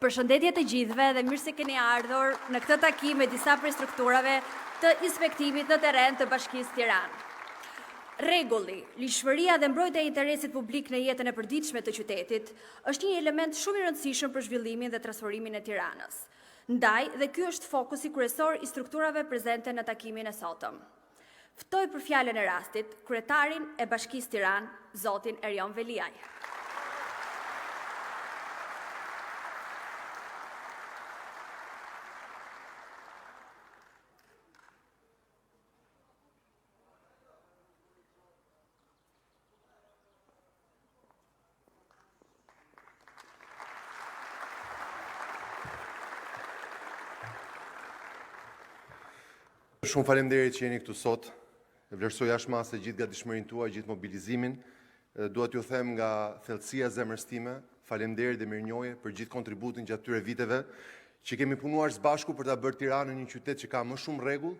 Përshëndetje të gjithëve dhe mirë se keni ardhur në këtë takim me disa prej strukturave të inspektimit në terren të Bashkisë Tiranë. Rregulli, lishmëria dhe mbrojtja e interesit publik në jetën e përditshme të qytetit është një element shumë i rëndësishëm për zhvillimin dhe transformimin e Tiranës. Ndaj, dhe ky është fokusi kryesor i strukturave prezente në takimin e sotëm. Ftoj për fjalën e rastit kryetarin e Bashkisë Tiranë, zotin Erjon Veliaj. Shumë faleminderit që jeni këtu sot. E vlerësoj jashtëmase gjithë gatishmërinë tuaj, gjithë mobilizimin. Dua t'ju them nga thellësia e zemrës time, faleminderit dhe mirënjohje për gjithë kontributin gjatë këtyre viteve që kemi punuar së bashku për ta bërë Tiranën një qytet që ka më shumë rregull,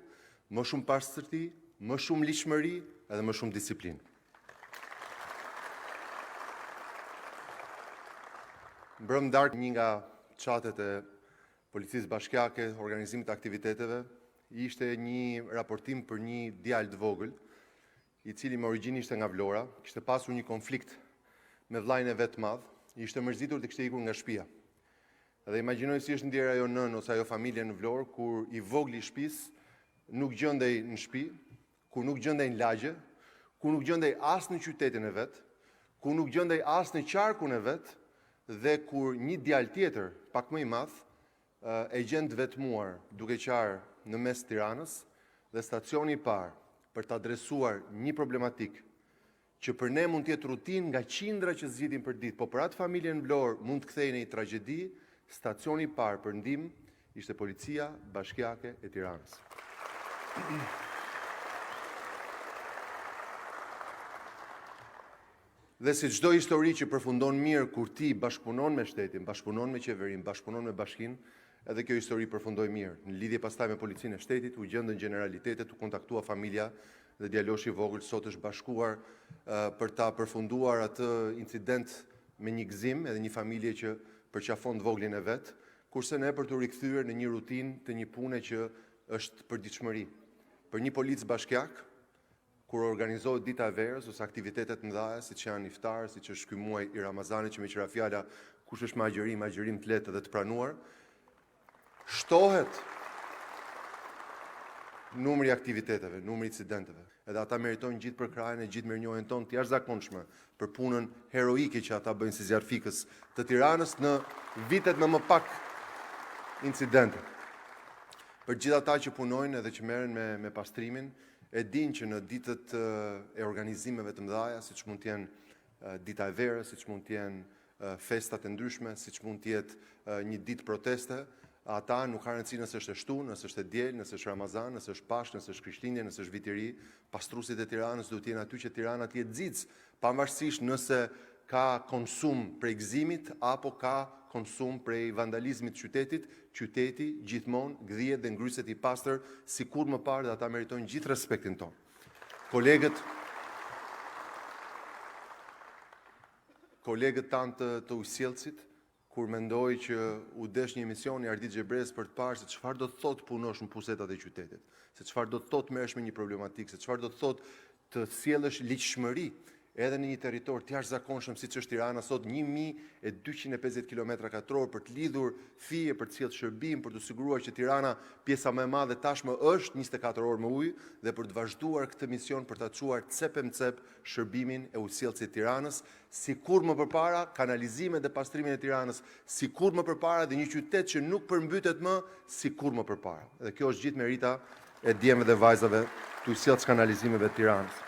më shumë pastërti, më shumë ligjshmëri edhe më shumë disiplinë. Mbrëm darkë një nga çatet e Policisë Bashkiake, organizimit të aktiviteteve, ishte një raportim për një djalë të vogël, i cili me origjinë ishte nga Vlora, kishte pasur një konflikt me vllajën e vet të madh, ishte mërzitur dhe kishte ikur nga shtëpia. Dhe imagjinoj si është ndjera ajo nën ose ajo familje në Vlorë, kur i vogli i shtëpisë nuk gjendej në shtëpi, kur nuk gjendej në lagje, kur nuk gjendej as në qytetin e vet, kur nuk gjendej as në qarkun e vet, dhe kur një djalë tjetër, pak më i madh, e gjen të vetmuar duke qarë në mes Tiranës dhe stacioni i parë për të adresuar një problematik që për ne mund të jetë rutinë nga qindra që zgjidhin për ditë, po për atë familjen në Vlorë mund të kthehej në një tragjedi, stacioni i parë për ndihmë ishte Policia Bashkiake e Tiranës. Dhe si çdo histori që përfundon mirë kur ti bashkëpunon me shtetin, bashkëpunon me qeverinë, bashkëpunon me bashkinë, edhe kjo histori përfundoi mirë. Në lidhje pastaj me policinë e shtetit, u gjendën generalitetet, u kontaktua familja dhe djaloshi i vogël sot është bashkuar për ta përfunduar atë incident me një gëzim edhe një familje që përqafon të voglin e vet, kurse ne për të rikthyer në një rutinë të një pune që është përditshmëri. Për një policë bashkiak, kur organizohet dita e verës ose aktivitetet mëdha, siç janë iftar, siç është ky muaj i Ramazanit, që me qira fjala kush është me agjerim të lehtë dhe të pranuar, shtohet numri i aktiviteteve, numri i incidenteve. Edhe ata meritojnë gjithë përkrajen e gjithë mirënjohjen tonë të jashtëzakonshme për punën heroike që ata bëjnë si zjarfikës të Tiranës në vitet me më pak incidente. Për gjithë ata që punojnë edhe që merren me pastrimin, e dinë që në ditët e organizimeve të mëdha, siç mund të jenë dita e verës, siç mund të jenë festat e ndryshme, siç mund të jetë një ditë proteste, ata nuk ka rëndësi nëse është e shtunë, nëse është e diel, nëse është Ramazan, nëse është Pashkë, nëse është Krishtlindje, nëse është Vit i Ri, pastruesit e Tiranës duhet të jenë aty që Tirana të jetë xiç, pavarësisht nëse ka konsum prej gëzimit apo ka konsum prej vandalizmit të qytetit, qyteti gjithmonë gdhihet dhe ngryset i pastër sikur më parë dhe ata meritojnë gjithë respektin tonë. Kolegët tanë të ujësjellësit, kur mendoj që u desh një emision i Ardit Xhebrez për të parë se çfarë do të thotë punosh në pusetat e qytetit, se çfarë do të thotë merresh me një problematik, se çfarë do të thotë të sjellësh ligjshmëri edhe në një territor të jashtëzakonshëm siç është Tirana sot, 1250 km2 për të lidhur fije, për të sjellë shërbim, për të siguruar që Tirana, pjesa më e madhe tashmë është 24 orë me ujë dhe për të vazhduar këtë mision për ta çuar cep e cep shërbimin e ujësjellësit të Tiranës, sikur më përpara kanalizimet dhe pastrimin e Tiranës, sikur më përpara dhe një qytet që nuk përmbytet më, sikur më përpara. Dhe kjo është gjithë merita e djemve dhe vajzave të ujësjellës kanalizimeve të Tiranës.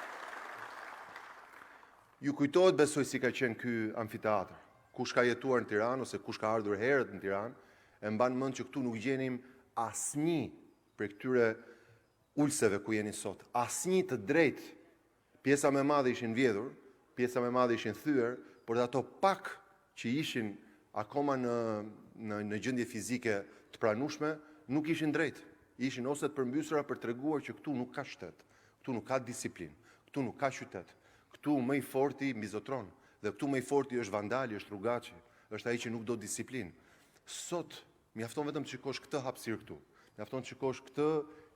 Ju kujtohet, besoj, si ka qenë ky amfiteatër. Kush ka jetuar në Tiranë ose kush ka ardhur herët në Tiranë, e mban mend që këtu nuk gjenim asnjë prej këtyre ulseve ku jeni sot. Asnjë të drejtë. Pjesa më e madhe ishin vjedhur, pjesa më e madhe ishin thyer, por ato pak që ishin akoma në gjendje fizike të pranueshme, nuk ishin drejtë. Ishin ose të përmbysura për treguar që këtu nuk ka shtet, këtu nuk ka disiplinë, këtu nuk ka qytet. Këtu më i forti mbizotron, dhe këtu më i forti është vandali, është rrugaçi, është ai që nuk do disiplinë. Sot, mjafton vetëm të shikosh këtë hapësirë këtu. Mjafton të shikosh këtë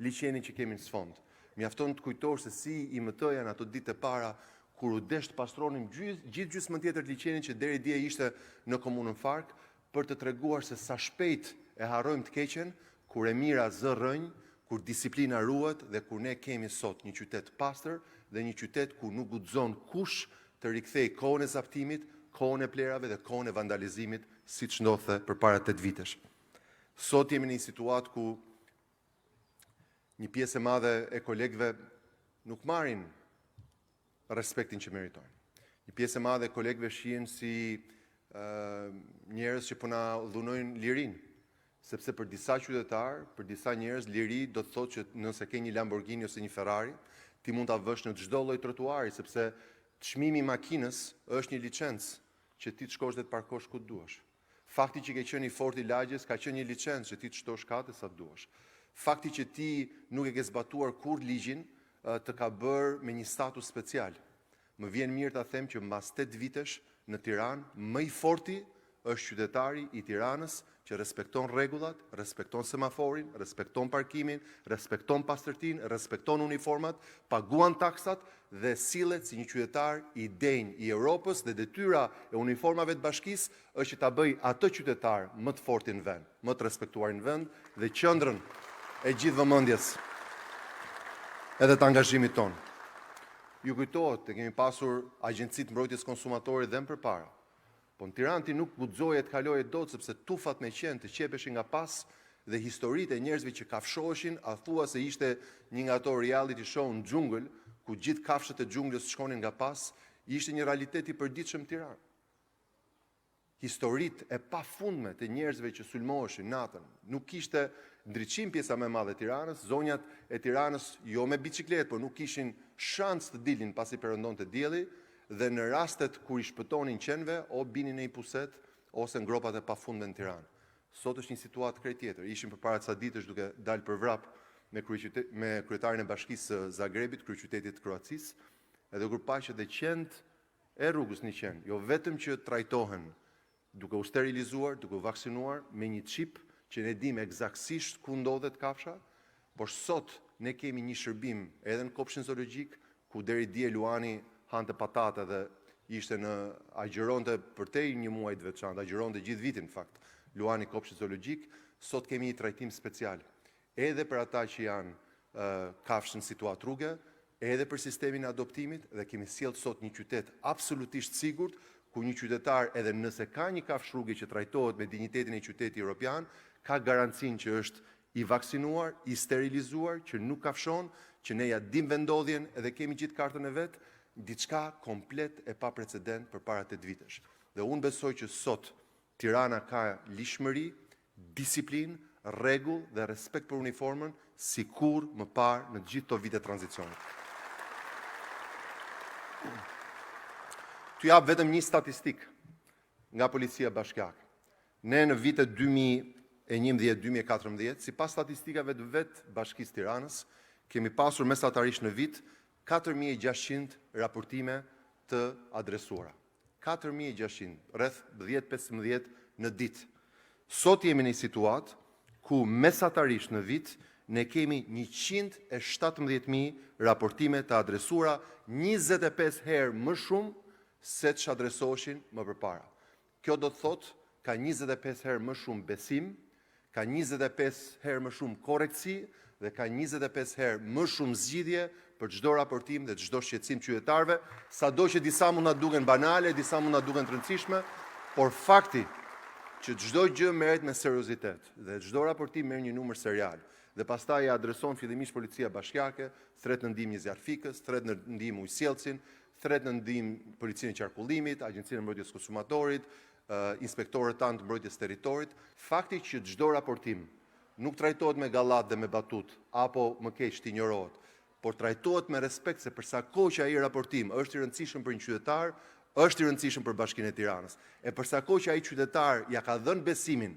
liçenin që kemi në sfond. Mjafton të kujtosh se si IMT janë ato ditë e para kur u desh të pastronim gjithë gjysmën tjetër të liçenit që deri dje ishte në komunën Fark, për të treguar se sa shpejt e harrojmë të keqen, kur e mira zë rënj, kur disiplina ruhet dhe kur ne kemi sot një qytet pastër dhe një qytet ku nuk guxon kush të rikthej kohën e zaptimit, kohën e plerave dhe kohën e vandalizimit, siç ndodhte përpara 8 vitesh. Sot jemi në një situatë ku një pjesë e madhe e kolegëve nuk marrin respektin që meritojnë. Një pjesë e madhe e kolegëve shihen si njerëz që po na dhunojnë lirinë, sepse për disa qytetar, për disa njerëz liri do të thotë që nëse ke një Lamborghini ose një Ferrari, ti mund ta vësh në çdo lloj trotuari, sepse çmimi i makinës është një licencë që ti të shkosh dhe të parkosh ku duash. Fakti që ke qenë i fortë i lagjes ka qenë një licencë që ti të shtosh kate sa duash. Fakti që ti nuk e ke zbatuar kur ligjin të ka bërë me një status special. Më vjen mirë ta them që mbas 8 vitesh në Tiranë më i forti është qytetari i Tiranës që respekton rregullat, respekton semaforin, respekton parkimin, respekton pastërtinë, respekton uniformat, paguan taksat dhe sillet si një qytetar i denj i Europës dhe detyra e uniformave të bashkisë është që ta bëj atë qytetar më të fortin në vend, më të respektuar në vend dhe qendrën e gjithë vëmendjes edhe të angazhimit tonë. Ju kujtohet, të kemi pasur agjencitë mbrojtjes konsumatorit dhe më përpara. Po në Tiranë ti nuk guxoje të kaloje dot sepse tufat me qenë të qepeshin nga pas dhe historitë e njerëzve që kafshoheshin, a thua se ishte një nga ato reality show në xhungël, ku gjithë kafshët e xhunglës shkonin nga pas, ishte një realitet i përditshëm në Tiranë. Historitë e pafundme të njerëzve që sulmoheshin natën, nuk kishte ndriçim pjesa më e madhe e Tiranës, zonjat e Tiranës jo me biçikletë, por nuk kishin shans të dilin pasi perëndonte dielli, dhe në rastet kur i shpëtonin qenve, o binin në i puset, ose në gropat e pafundme në Tiranë. Sot është një situatë krejt tjetër. Ishim përpara ca ditësh duke dalë për vrap me kryetarin e bashkisë së Zagrebit, kryeqytetit të Kroacisë, edhe kur pa që dhe qend e rrugës një qend, jo vetëm që trajtohen duke u sterilizuar, duke u vaksinuar me një çip që ne dim eksaktësisht ku ndodhet kafsha, por sot ne kemi një shërbim edhe në kopshin zoologjik, ku deri dje Luani hante patate dhe ishte në agjeronte përtej një muaj të veçantë, agjeronte gjithë vitin në fakt, Luani kopshit zoologjik, sot kemi një trajtim special, edhe për ata që janë kafshë në situatë rruge, edhe për sistemin e adoptimit, dhe kemi sjellë sot një qytet absolutisht sigurt, ku një qytetar edhe nëse ka një kafshë rruge që trajtohet me dinjitetin e qytetit evropian, ka garancinë që është i vaksinuar, i sterilizuar, që nuk kafshon, që ne ja dim vendodhjen edhe kemi gjithë kartën e vet, diçka komplet e pa precedent përpara 8 vitesh. Dhe unë besoj që sot Tirana ka lishmëri, disiplinë, rregull dhe respekt për uniformën si kur më parë në gjithë to vite tranzicionit. T'ju jap vetëm një statistik nga Policia Bashkiake. Ne në vitet 2011-2014, sipas statistikave të vetë Bashkisë Tiranës, kemi pasur mesatarisht në vit 4600 raportime të adresuara. 4600, rreth 10-15 në ditë. Sot jemi në një situatë ku mesatarisht në vit ne kemi 117.000 raportime të adresuara, 25 herë më shumë se që adresoheshin më përpara. Kjo do të thotë ka 25 herë më shumë besim, ka 25 herë më shumë korektësi dhe ka 25 herë më shumë zgjidhje për çdo raportim dhe çdo shqetësim qytetarëve, sado që disa mund na duken banale, disa mund na duken të rëndësishme, por fakti që çdo gjë merret me seriozitet dhe çdo raportim merr një numër serial dhe pastaj e adreson fillimisht Policia Bashkiake, thret në ndihmë një zjarfikës, thret në ndihmë ujësjellësin, thret në ndihmë Policinë e Qarkullimit, Agjencinë e Mbrojtjes Konsumatorit, inspektorët tanë të mbrojtjes territorit. Fakti që çdo raportim nuk trajtohet me gallat dhe me batut, apo më keq të injorohet, por trajtohet me respekt se për sa kohë që ai raportim është i rëndësishëm për një qytetar, është i rëndësishëm për Bashkinë e Tiranës. E për sa kohë që ai qytetar ja ka dhënë besimin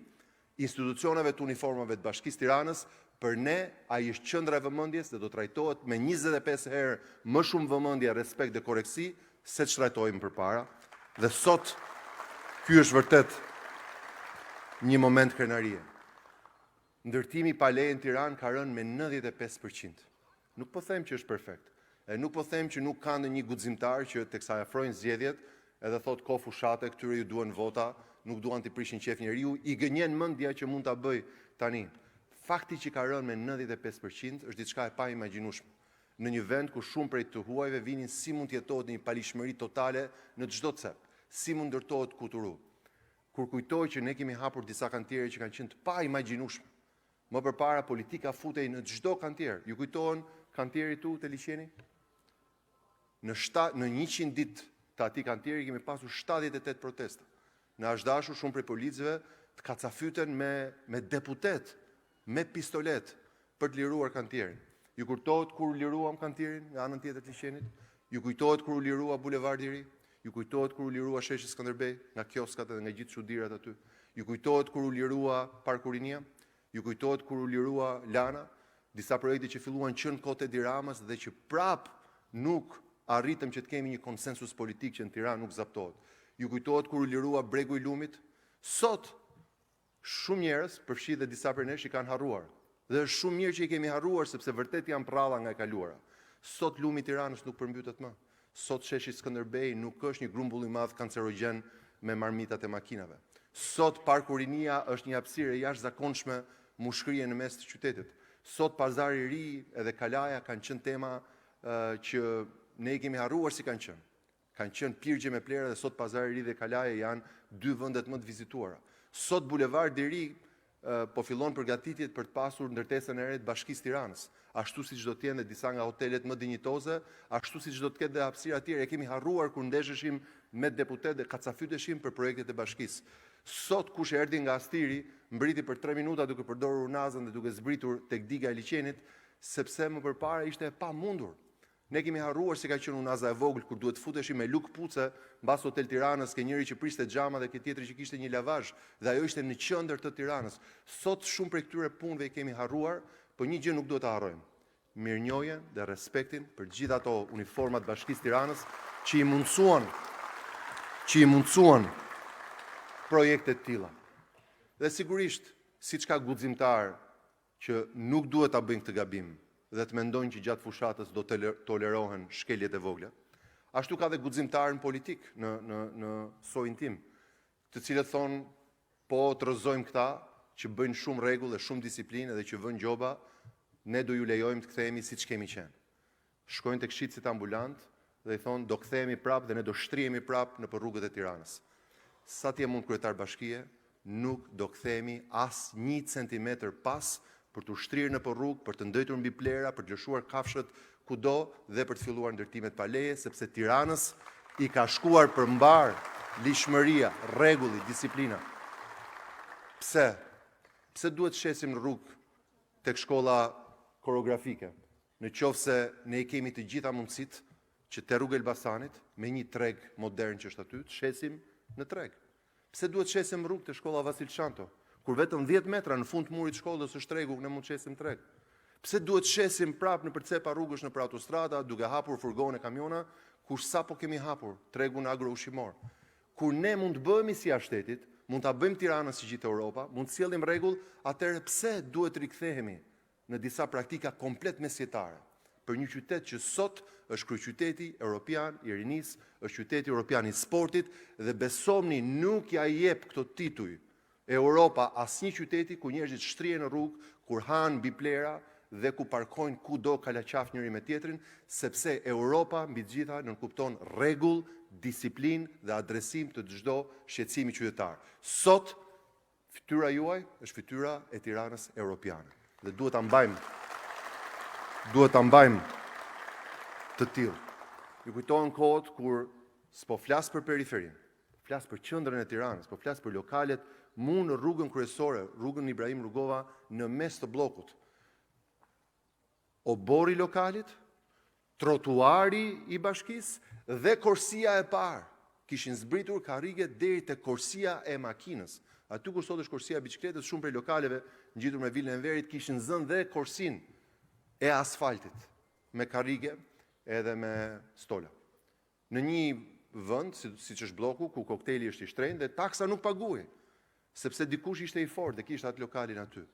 institucioneve të uniformave të Bashkisë Tiranës, për ne ai është qendra e vëmendjes dhe do trajtohet me 25 herë më shumë vëmendje, respekt dhe korektësi se ç'trajtohemi përpara. Dhe sot ky është vërtet një moment krenarie. Ndërtimi i Paleje në Tiranë ka rënë me 95%. Nuk po them që është perfekt. E nuk po them që nuk ka ndonjë guximtar që teksa afrojnë zgjedhjet edhe thot ko fushate, këtyre ju duan vota, nuk duan të prishin qef njeriu, i gënjen mendja që mund ta bëj tani. Fakti që ka rënë me 95% është diçka e pa imagjinueshme. Në një vend ku shumë prej të huajve vinin si mund të jetohet një palishmëri totale në çdo cep, si mund ndërtohet kuturu. Kur kujtoj që ne kemi hapur disa kantiere që kanë qenë të pa imagjinueshme. Më përpara politika futej në çdo kantier. Ju kujtohen kantieri tu të liçeni? Në 100 ditë të atij kantieri kemi pasur 78 protesta. Në është dashur shumë prej policëve të kacafyten me deputet, me pistolet për të liruar kantierin. Ju kujtohet kur u liruam kantierin nga anën tjetër të liçenit? Ju kujtohet kur u lirua Bulevardi i Ri? Ju kujtohet kur u lirua sheshi Skënderbej nga kioskat edhe nga gjithë çudirat aty? Ju kujtohet kur u lirua Parku Rinia? Ju kujtohet kur u lirua Lana? Disa projekte që filluan që në kohët e Edi Ramës dhe që prap nuk arritëm që të kemi një konsensus politik që në Tiranë nuk zaptohet. Ju kujtohet kur u lirua Bregu i Lumit? Sot shumë njerëz, përfshi dhe disa prej nesh, i kanë harruar. Dhe është shumë mirë që i kemi harruar sepse vërtet janë pralla nga e kaluara. Sot lumi i Tiranës nuk përmbytet më. Sot sheshi Skënderbej nuk është një grumbull i madh kancerogjen me marmitat e makinave. Sot Parku Rinia është një hapësirë e jashtëzakonshme mushkërie në mes të qytetit. Sot Pazari i Ri edhe Kalaja kanë qenë tema që ne i kemi harruar si kanë qenë. Kanë qenë Pirgje me Plera dhe sot Pazari i Ri dhe Kalaja janë dy vendet më të vizituara. Sot Bulevardi i Ri po fillon përgatitjet për të pasur ndërtesën e re të Bashkisë Tiranës. Ashtu siç do të jenë disa nga hotelet më dinjitoze, ashtu siç do të ketë dhe hapësira të tjera. E kemi harruar kur ndesheshim me deputet dhe kacafyteshim për projektet e bashkisë. Sot kush erdhi nga Astiri, mbriti për 3 minuta duke përdorur unazën dhe duke zbritur tek diga e liçenit, sepse më përpara ishte e pamundur. Ne kemi harruar si ka qenë unaza e vogël kur duhet futeshim me luk puce mbas Hotel Tiranës, ke njëri që priste xhama dhe ke tjetri që kishte një lavazh dhe ajo ishte në qendër të Tiranës. Sot shumë prej këtyre punëve i kemi harruar, por një gjë nuk duhet ta harrojmë. Mirënjohjen dhe respektin për gjithë ato uniformat Bashkisë Tiranës që i mundsuan projekte të tilla. Dhe sigurisht, siç ka guximtar që nuk duhet ta bëjnë këtë gabim dhe të mendojnë që gjatë fushatës do të tolerohen shkeljet e vogla. Ashtu ka dhe guximtar në politik, në sojin tim, të cilët thonë, po të rrëzojmë këta që bëjnë shumë rregull dhe shumë disiplinë dhe që vënë gjoba, ne do ju lejojmë të kthehemi siç kemi qenë. Shkojnë tek shitësit ambulant dhe i thonë do kthehemi prapë dhe ne do shtrihemi prapë në rrugët e Tiranës. Sa të jem unë kryetar bashkie, nuk do kthehemi as 1 centimetër pas për të ushtrirë në rrugë, për të ndëjtur mbi plera, për të lëshuar kafshët kudo dhe për të filluar ndërtimet paleje, sepse Tiranës i ka shkuar përmbar lishmëria, rregulli, disiplina. Pse? Pse duhet shesim në rrugë tek shkolla koreografike, në qoftë se ne i kemi të gjitha mundësitë që te rruga Elbasanit, me një treg modern që është aty, të shesim në treg. Pse duhet shesim rrugë te shkolla Vasil Shanto? Kur vetëm 10 metra në fund të murit shkollës është tregu, ne mund të shesim treg. Pse duhet shesim prapë në përcepa rrugësh në autostrada, duke hapur furgone, kamiona, kur sapo kemi hapur tregun agro-ushqimor. Kur ne mund të bëhemi si shtetit, mund ta bëjmë Tiranën si gjithë Europa, mund të sjellim rregull, atëherë pse duhet rikthehemi në disa praktika komplet mesjetare për një qytet që sot është kryeqyteti europian i rinisë, është qyteti europian i sportit dhe besomni nuk ja jep këto tituj Europa asnjë qyteti ku njerëzit shtrihen në rrugë, kur hanë mbi plera dhe ku parkojnë kudo kalaqaf njëri me tjetrin, sepse Europa mbi të gjitha nënkupton rregull, disiplinë dhe adresim të çdo shqetësimi qytetar. Sot fytyra juaj është fytyra e Tiranës europiane dhe duhet ta mbajmë të tillë. Ju kujtohen kohët kur s'po flas për periferinë, flas për qendrën e Tiranës, po flas për lokalet mu në rrugën kryesore, rrugën Ibrahim Rugova, në mes të bllokut. Obori lokalit, trotuari i bashkisë dhe korsia e parë kishin zbritur karrige deri te korsia e makinës. Aty kur sot është korsia e biçikletës, shumë prej lokaleve ngjitur me Vilën e Enverit kishin zënë dhe korsinë e asfaltit me karrige edhe me stola. Në një vend, siç është bloku, ku koktejli është i shtrenjtë dhe taksa nuk paguhej. sepse dikush ishte i fortë dhe kishte atë lokalin aty.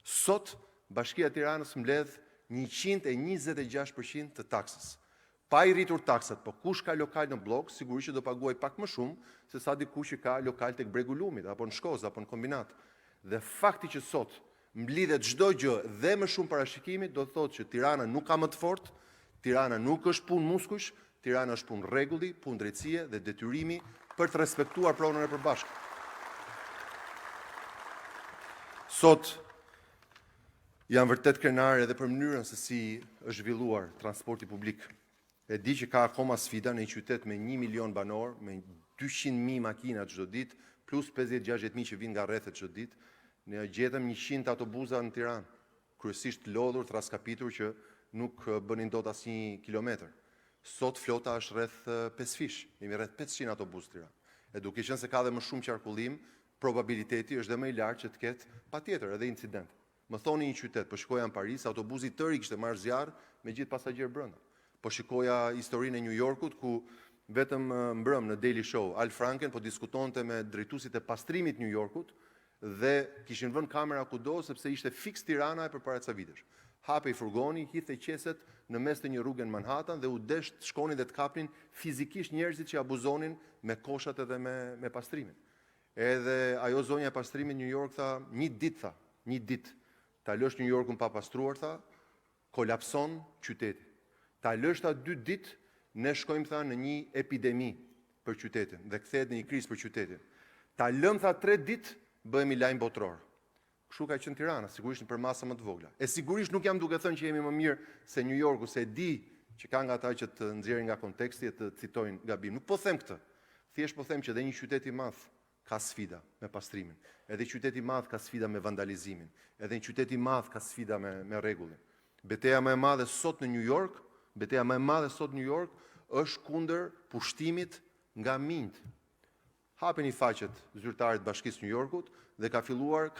Sot, Bashkia e Tiranës mbledh 126% të taksës. Pa i rritur taksat, po kush ka lokal në blok, sigurisht që do paguaj pak më shumë se sa dikush që ka lokal tek Bregu Lumit, apo në Shkozë, apo në kombinat. Dhe fakti që sot mblidhet çdo gjë dhe më shumë parashikimi, do të thotë që Tirana nuk ka më të fortë, Tirana nuk është punë muskush, Tirana është punë rregulli, punë drejtësie dhe detyrimi për të respektuar pronën e përbashkët. Sot jam vërtet krenar edhe për mënyrën se si është zhvilluar transporti publik. E di që ka akoma sfida në një qytet me 1 milion banor, me 200.000 makina çdo ditë, plus 50-60.000 që vinë nga rrethet çdo ditë. Ne gjetëm 100 autobusa në Tiranë, kryesisht lodhur, traskapitur që nuk bënin dot asnjë kilometër. Sot flota është rreth 5 fish, jemi rreth 500 autobus në Tiranë. E duke qenë se ka dhe më shumë qarkullim, probabiliteti është dhe më i lartë që të ketë patjetër edhe incident. Më thoni një qytet, po shikoja në Paris, autobusi tërë i kishte marrë zjarr me gjithë pasagjerë brenda. Po shikoja historinë e New Yorkut, ku vetëm mbrëm në Daily Show, Al Franken po diskutonte me drejtuesit e pastrimit New Yorkut dhe kishin vënë kamera kudo sepse ishte fiks Tirana e përpara ca vitesh. Hapej furgoni, hidhej qeset në mes të një rruge në Manhattan dhe u desh të shkonin dhe të kapnin fizikisht njerëzit që abuzonin me koshat edhe me pastrimin. Edhe ajo zonja e pastrimit New York tha, një ditë, ta lësh New Yorkun pa pastruar, tha, kolapson qyteti. Ta lësh ta 2 ditë, ne shkojmë tha në një epidemi për qytetin dhe kthehet në një krizë për qytetin. Ta lëm tha 3 ditë, bëhemi lajm botror. Kështu ka qenë Tirana, sigurisht për masa më të vogla. E sigurisht nuk jam duke thënë që jemi më mirë se New Yorku, se di që ka nga ata që të nxjerrin nga konteksti e të citojnë gabim. Nuk po them këtë. Thjesht po them që edhe një qytet i madh ka sfida me pastrimin. Edhe qytet i madh ka sfida me vandalizimin. Edhe një qytet i madh ka sfida me rregullin. Betejë më e madhe sot në New York është kundër pushtimit nga minjt. Hapeni faqet zyrtarët Bashkisë New Yorkut dhe ka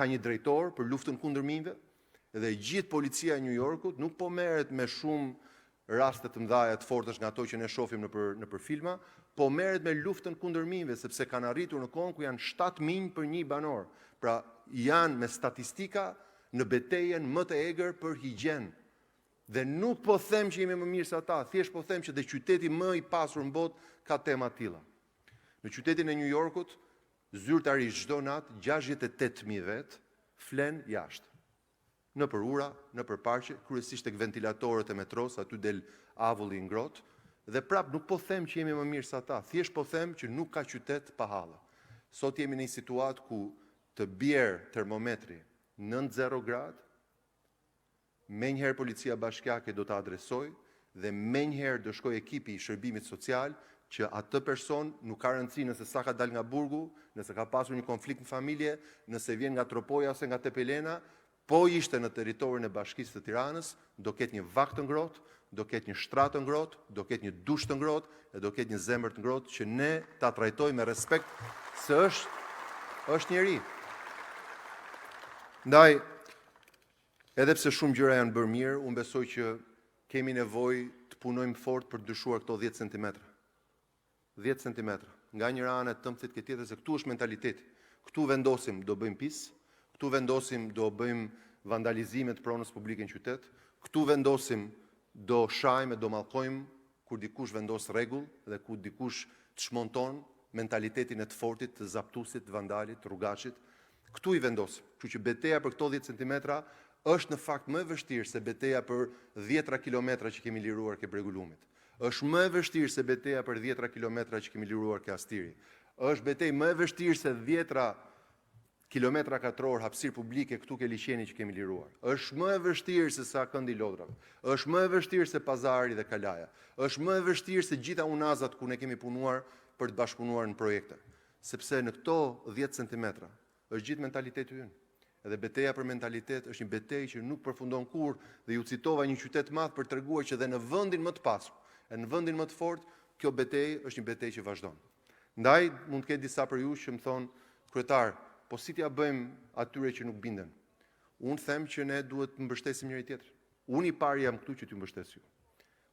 një drejtor për luftën kundër minjve dhe gjithë policia e New Yorkut nuk po merret me shumë raste të mëdha të fortësh nga ato që ne shohim nëpër filma, po merret me luftën kundër minjve sepse kanë arritur në kohën ku janë 7 minj për 1 banor. Pra janë me statistika në betejën më të egër për higjen. Dhe nuk po them që jemi më mirë se ata, thjesht po them që dhe qyteti më i pasur në botë ka tema të tilla. Në qytetin e New Yorkut, zyrtarisht çdo natë 68.000 vet flen jashtë. Nëpër ura, nëpër parqe, kryesisht tek ventilatorët e metros, aty del avulli i ngrohtë, dhe prap nuk po them që jemi më mirë se ata, thjesht po them që nuk ka qytet pa halla. Sot jemi në një situatë ku të bjerë termometri 90 gradë, menjëherë policia bashkiake do të adresoj dhe menjëherë do shkoj ekipi i shërbimit social që atë person nuk ka rëndësi nëse sa ka dal nga burgu, nëse ka pasur një konflikt në familje, nëse vjen nga Tropoja ose nga Tepelena, po ishte në territorin e Bashkisë të Tiranës, do ketë një vakt të ngrohtë, do ketë një shtrat të ngrohtë, do ketë një dush të ngrohtë dhe do ketë një zemër të ngrohtë që ne ta trajtojmë me respekt se është njeri. Ndaj, edhe pse shumë gjëra janë bërë mirë, unë besoj që kemi nevojë të punojmë fort për të dyshuar këto 10 cm. 10 cm. Nga njëra anë të tëmthit këtë tjetër se këtu është mentaliteti. Këtu vendosim do bëjmë pis, këtu vendosim do bëjmë vandalizimet pronës publike në qytet, këtu vendosim do shajmë, do mallkojmë kur dikush vendos rregull dhe kur dikush të shmonton mentalitetin e të fortit, të zaptusit, të vandalit, të rrugachit. Këtu i vendosim. Kështu që betejë për këto 10 cm është në fakt më e vështirë se betejë për 10 kilometra që kemi liruar ke Bregu Lumit. Është më e vështirë se betejë për 10 kilometra që kemi liruar ke Astiri. Është betejë më e vështirë se 10 kilometra katror hapësirë publike këtu ke liçeni që kemi liruar. Është më e vështirë se sa këndi Lodrave. Është më e vështirë se Pazari dhe Kalaja. Është më e vështirë se gjitha unazat ku ne kemi punuar për të bashkëpunuar në projekte. Sepse në këto 10 cm është gjithë mentaliteti ynë. Edhe betejë për mentalitet është një betejë që nuk përfundon kurrë dhe ju citova një qytet madh për treguar që dhe në vendin më të pasur, e në vendin më të fortë, kjo betejë është një betejë që vazhdon. Ndaj mund të ketë disa për ju që më thonë, kryetar, po si t'ja bëjmë atyre që nuk binden? Unë them që ne duhet të mbështesim njëri tjetrin. Unë i pari jam këtu që t'ju mbështes ju.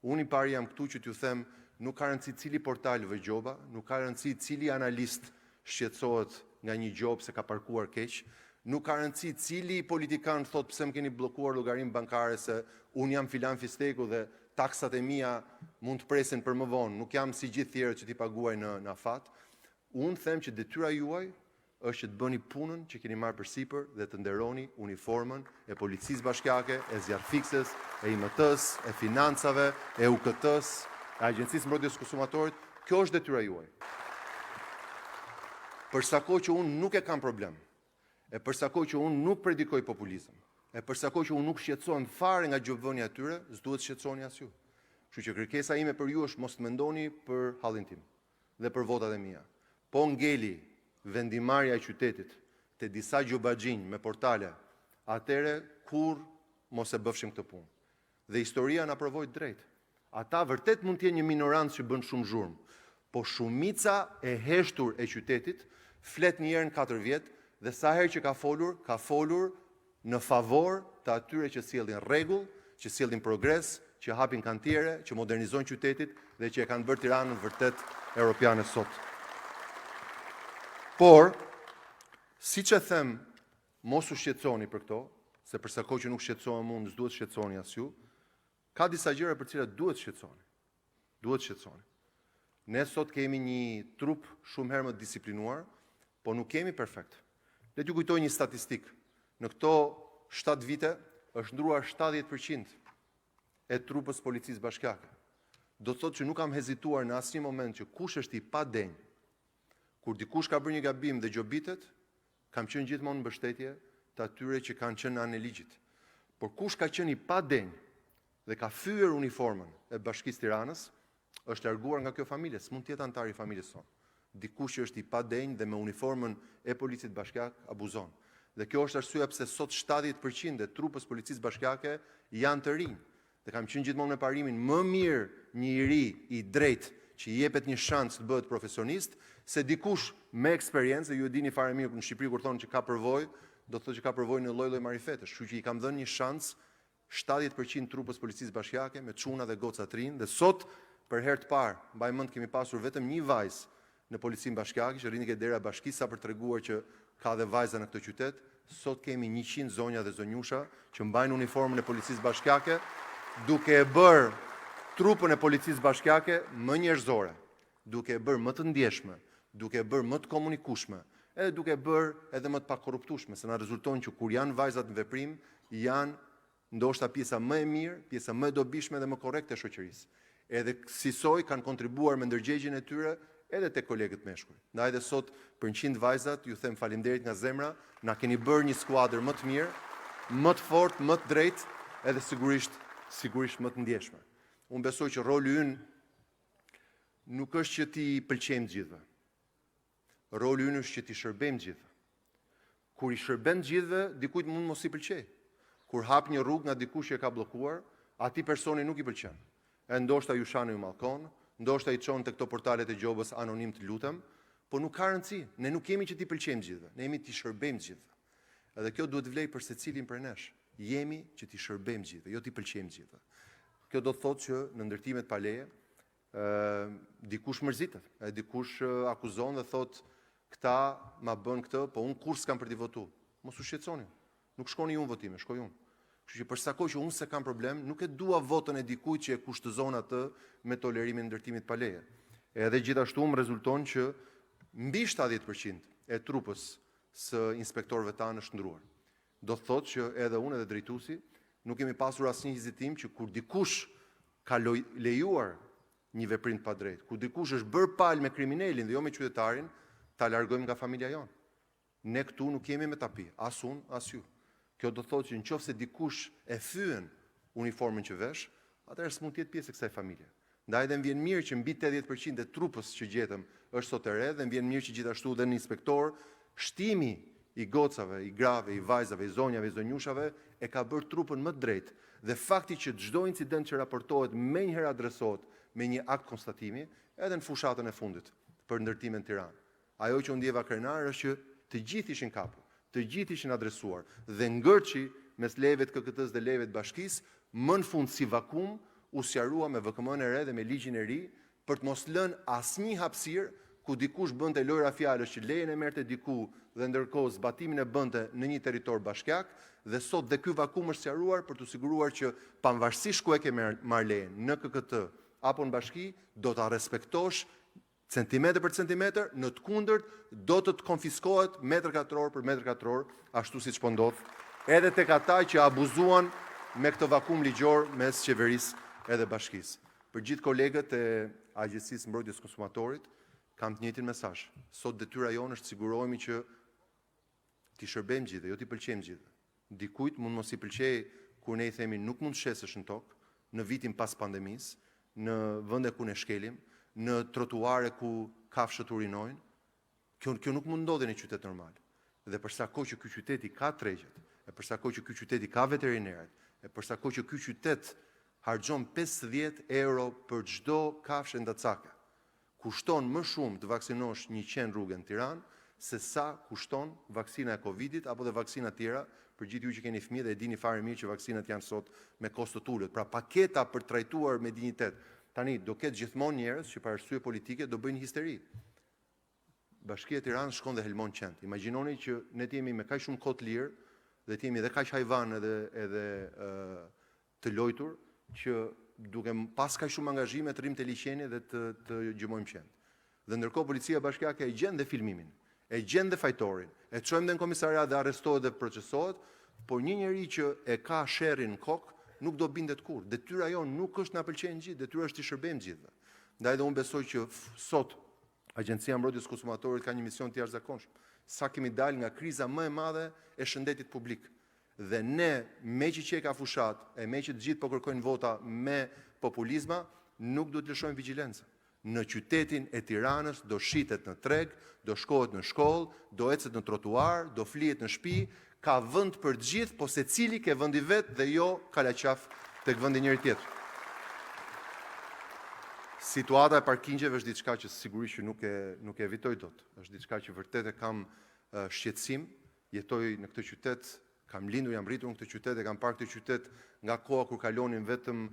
Unë i pari jam këtu që t'ju them, nuk ka rëndësi cili portal vë gjoba, nuk ka rëndësi cili analist shqetësohet nga një gjop se ka parkuar keq. Nuk ka rëndësi cili politikan thot pse më keni bllokuar llogarinë bankare se un jam filan fisteku dhe taksat e mia mund të presin për më vonë. Nuk jam si gjithë tjerët që t'i paguaj në afat. Unë them që detyra juaj është që të bëni punën që keni marrë përsipër dhe të nderoni uniformën e Policisë Bashkiake, e zjarfikses, e IMT-s, e financave, e UKT-s, e Agjencisë Mbrojtjes së Konsumatorit. Kjo është detyra juaj. Për sa kohë që unë nuk e kam problem, e për sa kohë që unë nuk predikoj populizëm, e për sa kohë që unë nuk shqetësohem fare nga gjobvënia e tyre, s'duhet shqetësoni as ju. Kështu që kërkesa ime për ju është mos të mendoni për hallin tim dhe për votat e mia. Po ngeli vendimarrja e qytetit te disa gjobaxhinj me portale, atëre kur mos e bëfshim këtë punë. Dhe historia na provoi drejt. Ata vërtet mund të jenë një minorancë që bën shumë zhurmë, po shumica e heshtur e qytetit flet një herë në 4 vjet dhe sa herë që ka folur në favor të atyre që sjellin rregull, që sjellin progres, që hapin kantiere, që modernizojnë qytetit dhe që e kanë bërë Tiranën vërtet europiane sot. Por, siç e them, mos u shqetësoni për këto, se për sa kohë që nuk shqetësohem unë, s'duhet shqetësoni as ju. Ka disa gjëra për të cilat duhet shqetësoni. Duhet shqetësoni. Ne sot kemi një trup shumë herë më të disiplinuar, po nuk kemi perfekt. Le t'ju kujtoj një statistik. Në këto 7 vite është ndruar 70% e trupës Policisë Bashkiake. Do të thotë që nuk kam hezituar në asnjë moment që kush është i padenj. Kur dikush ka bërë një gabim dhe gjobitet, kam qenë gjithmonë në mbështetje të atyre që kanë qenë anë e ligjit. Por kush ka qenë i padenj dhe ka fyer uniformën e Bashkisë Tiranës, është larguar nga kjo familje, s'mund të jetë antar i familjes sonë. Dikush që është i padenj dhe me uniformën e Policisë Bashkiake abuzon. Dhe kjo është arsyeja pse sot 70% e trupës Policisë Bashkiake janë të rinj. Dhe kam qenë gjithmonë me parimin më mirë një i ri i drejt që i jepet një shans të bëhet profesionist, se dikush me eksperiencë, ju e dini fare mirë në Shqipëri kur thonë që ka përvojë, do të thotë që ka përvojë në lloj-lloj marifetesh. Kështu që i kam dhënë një shans 70% trupës Policisë Bashkiake me çuna dhe goca të rinj, dhe sot për herë të parë, mbaj mend kemi pasur vetëm një vajzë në Policinë Bashkiake që rrini ke dera bashkisë sa për treguar që ka dhe vajza në këtë qytet. Sot kemi 100 zonja dhe zonjusha që mbajnë uniformën e Policisë Bashkiake, duke e bërë trupën e Policisë Bashkiake më njerëzore, duke e bërë më të ndjeshme, duke e bërë më të komunikueshme, edhe duke e bërë edhe më të pakorruptueshme, se na rezulton që kur janë vajzat në veprim, janë ndoshta pjesa më e mirë, pjesa më e dobishme dhe më korrekte e shoqërisë. Edhe kësaj kanë kontribuar me ndërgjegjen e tyre edhe te kolegët meshkuj. Ndaj dhe sot për 100 vajzat ju them faleminderit nga zemra, na keni bërë një skuadër më të mirë, më të fortë, më të drejtë, edhe sigurisht më të ndjeshme. Unë besoj që roli ynë nuk është që ti pëlqejmë gjithëve. Roli ynë është që ti shërbejmë gjithëve. Kur i shërben gjithëve, dikujt mund mos i pëlqej. Kur hap një rrugë nga dikush që e ka bllokuar, atij personi nuk i pëlqen. E ndoshta ju shani ju mallkon, ndoshta i çon te këto portalet e gjobës anonim të lutem, po nuk ka rëndësi. Ne nuk jemi që ti pëlqejmë gjithëve, ne jemi ti shërbejmë gjithëve. Edhe kjo duhet vlej për secilin prej nesh. Jemi që ti shërbejmë gjithëve, jo ti pëlqejmë gjithëve. Kjo do të thotë që në ndërtimet pa leje, dikush mërzitet, dikush akuzon dhe thotë këta ma bën këtë, po unë kur s'kam për t'i votu. Mos u shqetësoni. Nuk shkoni ju në votime, shkoj unë. Kështu që për sa kohë që unë se kam problem, nuk e dua votën e dikujt që e kushtëzon atë me tolerimin e ndërtimit pa leje. Edhe gjithashtu më rezulton që mbi 70% e trupës së inspektorëve tanë është ndruar. Do të thotë që edhe unë edhe drejtuesi nuk kemi pasur asnjë hezitim që kur dikush ka lejuar një veprim të padrejtë, kur dikush është bërë palë me kriminalin dhe jo me qytetarin, ta largojmë nga familja jonë. Ne këtu nuk kemi me tapi, as unë, as ju. Kjo do të thotë që nëse dikush e thyen uniformën që vesh, atëherë s'mund të jetë pjesë e kësaj familje. Ndaj dhe më vjen mirë që mbi 80% e trupës që gjetëm është sot e re, dhe më vjen mirë që gjithashtu dhe në inspektor shtimi i gocave, i grave, i vajzave, i zonjave, i zonjushave e ka bërë trupën më të drejtë, dhe fakti që çdo incident që raportohet menjëherë adresohet me një akt konstatimi, edhe në fushatën e fundit për ndërtimin në Tiranë. Ajo që u ndjeva krenar është që të gjithë ishin kapur, të gjithë ishin adresuar, dhe ngërçi mes lejeve të KKT-s dhe lejeve të bashkisë, më në fund si vakum u sqarua me VKM-n e re dhe me ligjin e ri për të mos lënë asnjë hapësirë ku dikush bënte lojra fjalësh që lejen e merrte diku dhe ndërkohë zbatimin e bënte në një territor bashkiak, dhe sot dhe ky vakum është sqaruar për të siguruar që pavarësisht ku e ke marrë lejen, në KKT apo në bashki, do ta respektosh centimetër për centimetër, në të kundërt do të konfiskohet metër katror për metër katror, ashtu siç po ndodh, edhe tek ata që abuzuan me këtë vakum ligjor mes qeverisë edhe bashkisë. Për gjithë kolegët e Agjencisë Mbrojtjes Konsumatorit, kam të njëjtin mesazh. Sot detyra jonë është sigurohemi që t'i shërbejmë gjithë, jo t'i pëlqejmë gjithë. Dikujt mund mos i pëlqej kur ne i themi nuk mund shesësh në tokë, në vitin pas pandemisë, në vende ku ne shkelim, në trotuare ku kafshët urinojnë. Kjo nuk mund ndodhi në qytet normal. Dhe për sa kohë që ky qyteti ka tregjet, e për sa kohë që ky qyteti ka veterinerët, e për sa kohë që ky qytet harxhon 50 euro për çdo kafshë ndacake, kushton më shumë të vaksinosh 100 rrugë në Tiranë se sa kushton vaksina e Covidit apo dhe vaksina tjera, për gjithë ju që keni fëmijë dhe e dini fare mirë që vaksinat janë sot me kosto të ulët. Pra paketa për trajtuar me dinjitet. Tani do ketë gjithmonë njerëz që për arsye politike do bëjnë histeri. Bashkia e Tiranës shkon dhe helmon qend. Imagjinoni që ne jemi me kaq shumë kohë të lirë dhe të jemi edhe kaq hajvan edhe të lojtur që duke pas kaq shumë angazhime të rrim te liçeni dhe të gjymojmë qend. Dhe ndërkohë policia bashkiake e gjen dhe filmimin, e gjen dhe fajtorin, e çojmë dhe në komisariat dhe arrestohet dhe procesohet, por një njeri që e ka sherrin në kokë nuk do bindet kur. Detyra jonë nuk është na pëlqejnë gjithë, detyra është të shërbejmë gjithëve. Ndaj dhe unë besoj që sot Agjencia e Mbrojtjes Konsumatorit ka një mision të jashtëzakonshëm. Sa kemi dalë nga kriza më e madhe e shëndetit publik. Dhe ne, me që qeka fushat, e me që të gjithë po kërkojnë vota me populizma, nuk do të lëshojmë vigjilencë. Në qytetin e Tiranës do shitet në treg, do shkohet në shkollë, do ecet në trotuar, do flihet në shtëpi, ka vend për të gjithë, po secili ke vendi vet dhe jo kalaçaf tek vendi njëri tjetër. Situata e parkingjeve është diçka që sigurisht që nuk e evitoj dot. Është diçka që vërtet e kam shqetësim, jetoj në këtë qytet, kam lindur, jam rritur në këtë qytet, e kam parë këtë qytet nga koha kur kalonin vetëm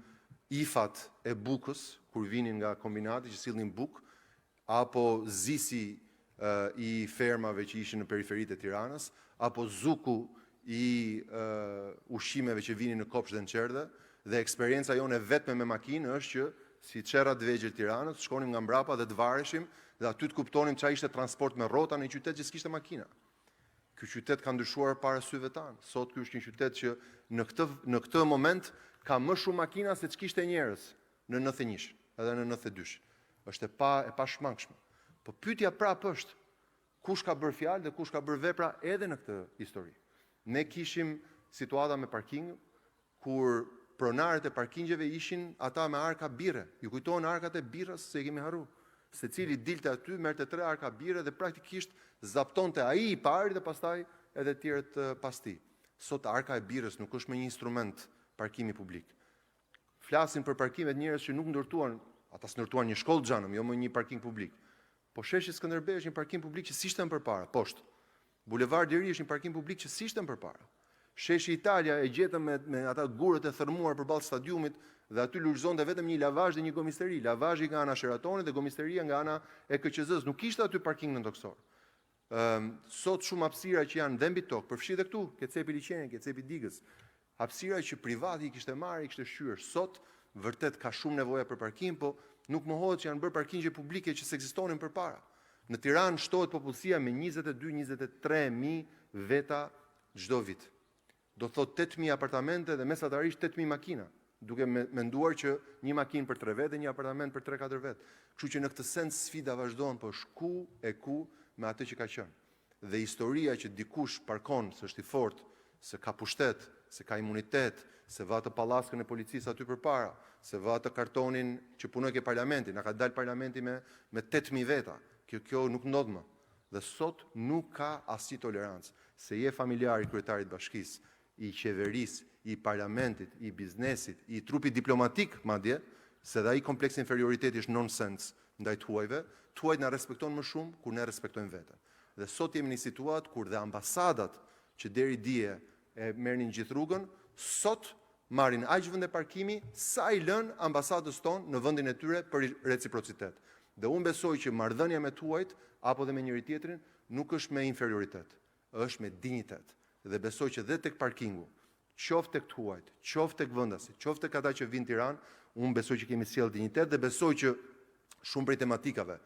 ifat e bukës, kur vinin nga kombinati që sillnin bukë, apo zisi i fermave që ishin në periferitë e Tiranës, apo zuku i ushqimeve që vinin në kopshtë dhe në qerdhe, dhe eksperienca jone vetme me makinë është që si çerrat vegjël Tiranës, shkonim nga mbrapa dhe të vareshim dhe aty të kuptonim çfarë ishte transport me rrota në një qytet që s'kishte makina. Ky qytet ka ndryshuar para syve tanë. Sot ky është një qytet që në këtë moment ka më shumë makina se ç'kishte njerëz në 91 edhe në 92. Është e pashmangshme. Po pyetja prapë është kush ka bërë fjalë dhe kush ka bërë vepra edhe në këtë histori. Ne kishim situata me parking kur pronarët e parkingjeve ishin ata me arka bire. Ju kujtohen arkat e birrës se i kemi harruar. Secili dilte aty, merrte 3 arka bire dhe praktikisht zaptonte ai i pari dhe pastaj edhe të tjerët pas tij. Sot arka e birrës nuk është më një instrument parkimi publik. Flasin për parkimet njerëz që nuk ndërtuan, ata s'ndërtuan një shkollë xhanëm, jo më një parking publik. Po sheshi Skënderbej është një parking publik që s'ishte më përpara, poshtë. Bulevardi i Ri është një parking publik që s'ishte më përpara. Sheshi Italia e gjetëm me ata gurët e thërmuar përballë stadiumit dhe aty lulëzonte vetëm një lavazh dhe një gomisteri. Lavazhi nga ana Sheratonit dhe gomisteria nga ana e KQZ-s. Nuk kishte aty parking në toksor. Sot shumë hapësira që janë dhe mbi tokë, përfshi edhe këtu, ke cepi liçeni, ke cepi digës. Hapësira që privati i kishte marrë, i kishte shyer. Sot vërtet ka shumë nevojë për parking, po nuk mohohet që janë bërë parkingje publike që s'ekzistonin përpara. Në Tiranë shtohet popullsia me 22-23.000 veta çdo vit. Do thot 8.000 apartamente dhe mesatarisht 8.000 makina, duke menduar që një makinë për 3 vete dhe një apartament për 3-4 vete. Kështu që në këtë sens sfida vazhdon, po ku me atë që ka qenë. Dhe historia që dikush parkon se është i fortë, se ka pushtet, se ka imunitet, se va të pallaskën e policisë aty përpara, se va të kartonin që punoj ke parlamenti, na ka dalë parlamenti me 8.000 veta. Kjo nuk ndodh më. Dhe sot nuk ka asnjë tolerancë. Se je familjar i kryetarit bashkisë, i qeverisë, i parlamentit, i biznesit, i trupit diplomatik madje, se dhe ai kompleks inferioriteti është nonsens ndaj tuajt na respekton më shumë kur ne respektojmë veten. Dhe sot jemi në një situatë kur dhe ambasadat që deri dje e merrnin gjithë rrugën, sot marrin aq vende parkimi sa i lën ambasadës tonë në vendin e tyre për reciprocitet. Dhe unë besoj që marrëdhënia me tuajt apo dhe me njëri tjetrin nuk është me inferioritet, është me dinjitet. Dhe besoj që dhe tek parkingu, qoftë tek tuajt, qoftë tek vendasit, qoftë tek ata që vinë Tiranë, unë besoj që kemi sjellë dinjitet dhe besoj që shumë prej tematikave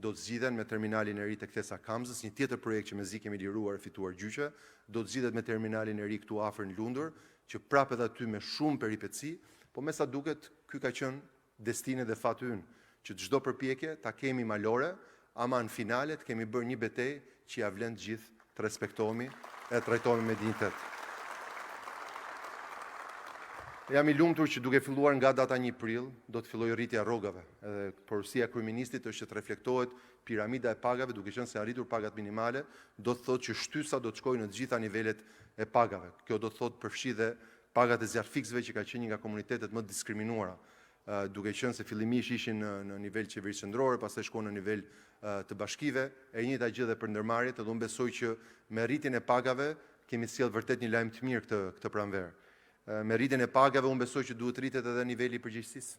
do të zgjidhen me terminalin e ri tek Thesa Kamzës, një tjetër projekt që mezi kemi liruar e fituar gjyqe, do të zgjidhet me terminalin e ri këtu afër në Lundur, që prapë edhe aty me shumë peripeci, po me sa duket ky ka qenë destini dhe fati ynë, që çdo përpjekje ta kemi malore, ama në finale të kemi bërë një betejë që ja vlen të gjithë të respektohemi e të trajtohemi me dinjitet. Jam i lumtur që duke filluar nga data 1 prill, do të fillojë rritja rrogave. Edhe porosia e kryeministit është që të reflektohet piramida e pagave, duke qenë se arritur pagat minimale, do të thotë që shtysa do të shkojë në të gjitha nivelet e pagave. Kjo do të thotë përfshi dhe pagat e zjarrfiksëve që ka qenë një nga komunitetet më diskriminuara, duke qenë se fillimisht ishin në nivel qeverisë qendrore, pastaj shkuan në nivel të bashkive, e njëjta gjë edhe për ndërmarrjet, edhe unë besoj që me rritjen e pagave kemi sjellë vërtet një lajm të mirë këtë pranverë. Me rritjen e pagave unë besoj që duhet rritet edhe niveli i përgjegjësisë.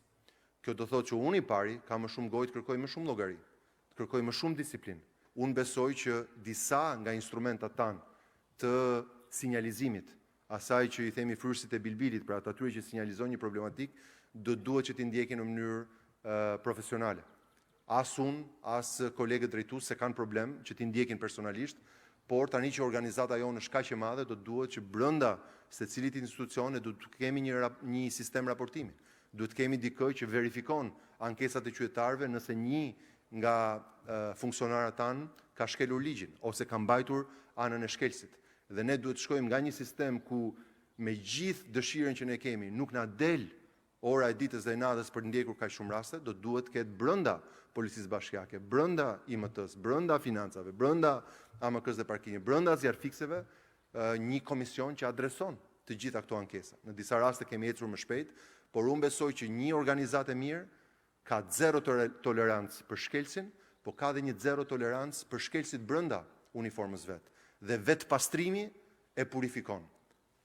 Kjo do thotë që unë i pari ka më shumë gojë të kërkoj më shumë llogari, të kërkoj më shumë disiplinë. Unë besoj që disa nga instrumentat tanë të sinjalizimit, asaj që i themi fryrësit e bilbilit, pra atyre që sinjalizojnë një problematik, duhet që t'i ndjekin në mënyrë profesionale. As unë, as kolegët drejtues se kanë problem që t'i ndjekin personalisht, por tani që organizata jonë është kaq e madhe, do duhet që brenda secilit institucione do të kemi një sistem raportimi. Do të kemi dikë që verifikon ankesat e qytetarëve nëse një nga funksionarët tanë ka shkelur ligjin ose ka mbajtur anën e shkelësit. Dhe ne duhet të shkojmë nga një sistem ku me gjithë dëshirën që ne kemi nuk na del ora e ditës dhe e natës për të ndjekur kaq shumë raste, do duhet të ketë brenda Policisë Bashkiake, brenda IMT-s, brenda financave, brenda AMK-s dhe parkimit, brenda zjarrfikseve, një komision që adreson të gjitha këto ankesa. Në disa raste kemi ecur më shpejt, por unë besoj që një organizatë e mirë ka zero tolerancë për shkelsin, po ka dhe një zero tolerancë për shkelsit brenda uniformës vetë. Dhe vetë pastrimi e purifikon.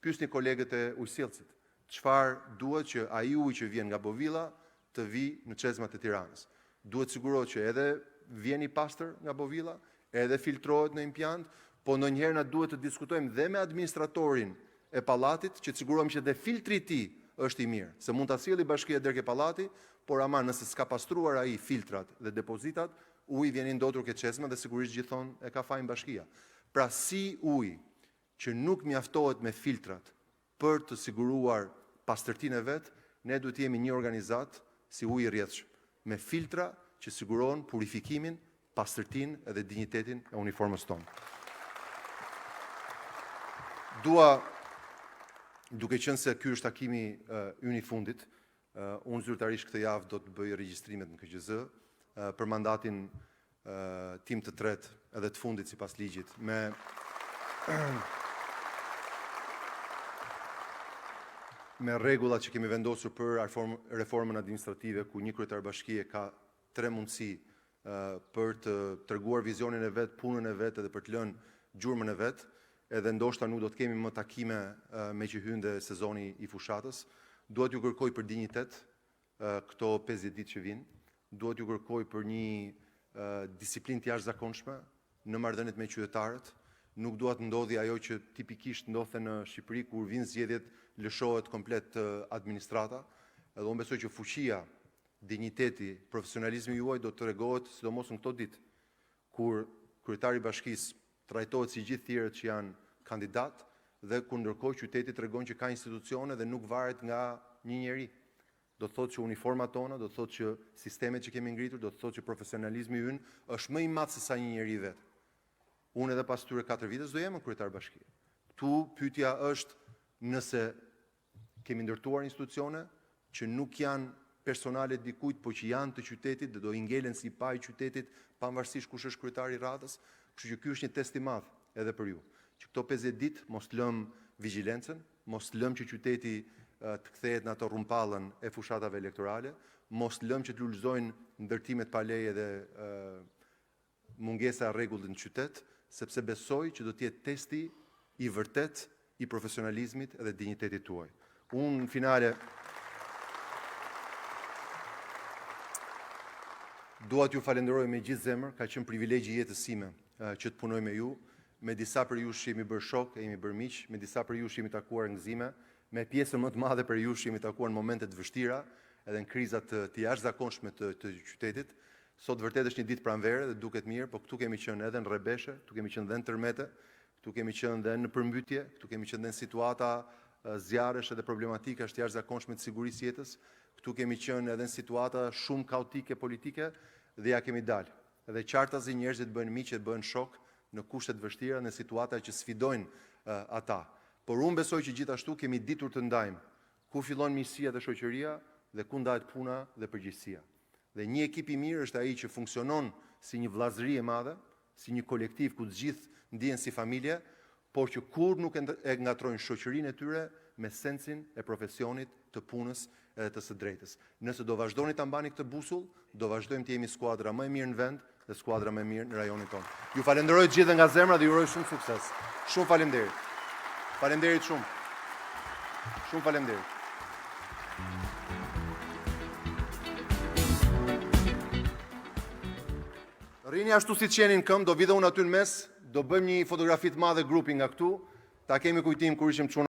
Pyesni kolegët e ujësillësit, çfarë duhet që ai ujë që vjen nga Bovilla të vi në çezmat e Tiranës. Duhet sigurohet që edhe vjen i pastër nga Bovilla, edhe filtrohet në impjant, po ndonjëherë na duhet të diskutojmë dhe me administratorin e pallatit që të sigurohemi që dhe filtri i tij është i mirë, se mund ta sjellë bashkia deri ke pallati, por ama nëse s'ka pastruar ai filtrat dhe depozitat, uji vjen i ndotur ke çezma dhe sigurisht gjithon e ka fajin bashkia. Pra si uji që nuk mjaftohet me filtrat për të siguruar pastërtinë e vet, ne duhet të jemi një organizat si uji i rrjedhshëm, me filtra që siguron purifikimin, pastërtinë edhe dinjitetin e uniformës tonë. Duke qenë se ky është takimi ynë i fundit, unë zyrtarisht këtë javë do të bëj regjistrimet në KQZ për mandatin tim të tretë edhe të fundit sipas ligjit me rregullat që kemi vendosur për reformën administrative, ku një kryetar bashkie ka 3 mundësi për të treguar vizionin e vet, punën e vet edhe për të lënë gjurmën e vet, edhe ndoshta nuk do të kemi më takime me që hyn dhe sezoni i fushatës. Duhet ju kërkoj për dinjitet këto 50 ditë që vinë, duhet ju kërkoj për një disiplinë të jashtëzakonshme në marrëdhëniet me qytetarët. Nuk duhet ndodhi ajo që tipikisht ndodhte në Shqipëri kur vinë zgjedhjet, lëshohet komplet administrata. Edhe unë besoj që fuqia, dinjiteti, profesionalizmi juaj do të tregohet sidomos në këto ditë, kur kryetari i bashkisë trajtohet si gjithë tjerët që janë kandidat dhe kur ndërkohë qyteti tregon që ka institucione dhe nuk varet nga një njeri. Do të thotë që uniformat tona, do të thotë që sistemet që kemi ngritur, do të thotë që profesionalizmi ynë është më i madh se sa një njeri vetë. Unë edhe pas këtyre 4 viteve do jem kryetar bashkie. Ktu pyetja është nëse kemi ndërtuar institucione që nuk janë personale dikujt, po që janë të qytetit dhe do i ngelen si pa i qytetit, pavarësisht kush është kryetari i radhës. Kështu që ky është një test i madh edhe për ju. Që këto 50 ditë mos lëm vigjilencën, mos lëm që qyteti të kthehet në ato rrumpallën e fushatave elektorale, mos lëm që të lulëzojnë ndërtimet pa leje dhe mungesa e rregullit në qytet, sepse besoj që do të jetë testi i vërtet i profesionalizmit dhe dinjitetit tuaj. Unë në finale Dua t'ju falenderoj me gjithë zemër, ka qenë privilegji jetës sime që të punoj me ju. Me disa për ju jemi bërë shok, jemi bërë miq, me disa për ju jemi takuar në gëzime, me pjesën më të madhe për ju jemi takuar në momente të vështira, edhe në krizat të jashtëzakonshme të qytetit. Sot vërtet është një ditë pranvere dhe duket mirë, po këtu kemi qenë edhe në rrebeshe, këtu kemi qenë edhe në tërmete, këtu kemi qenë edhe në përmbytje, këtu kemi qenë edhe në situata zjarresh edhe problematika është jashtëzakonshme të sigurisë jetës, këtu kemi qenë edhe në situata shumë kaotike politike dhe ja kemi dalë. Edhe qartazi njerëzit bëhen miq, bëhen shok në kushte të vështira, në situata që sfidojnë ata. Por unë besoj që gjithashtu kemi ditur të ndajmë ku fillon miqësia dhe shoqëria dhe ku ndahet puna dhe përgjegjësia. Dhe një ekip i mirë është ai që funksionon si një vllazëri e madhe, si një kolektiv ku të gjithë ndihen si familje, por që kur nuk e ngatrojnë shoqërinë e tyre me sensin e profesionit, të punës edhe të së drejtës. Nëse do vazhdoni ta mbani këtë busull, do vazhdojmë të jemi skuadra më e mirë në vend dhe skuadra më e mirë në rajonin tonë. Ju falenderoj të gjithë nga zemra dhe ju uroj shumë sukses. Shumë faleminderit. Faleminderit shumë. Shumë faleminderit. Rini ashtu si që jeni në këmbë, do vi dhe unë aty në mes, do bëjmë një fotografi të madhe grupi nga këtu, ta kemi kujtim kur ishim çuna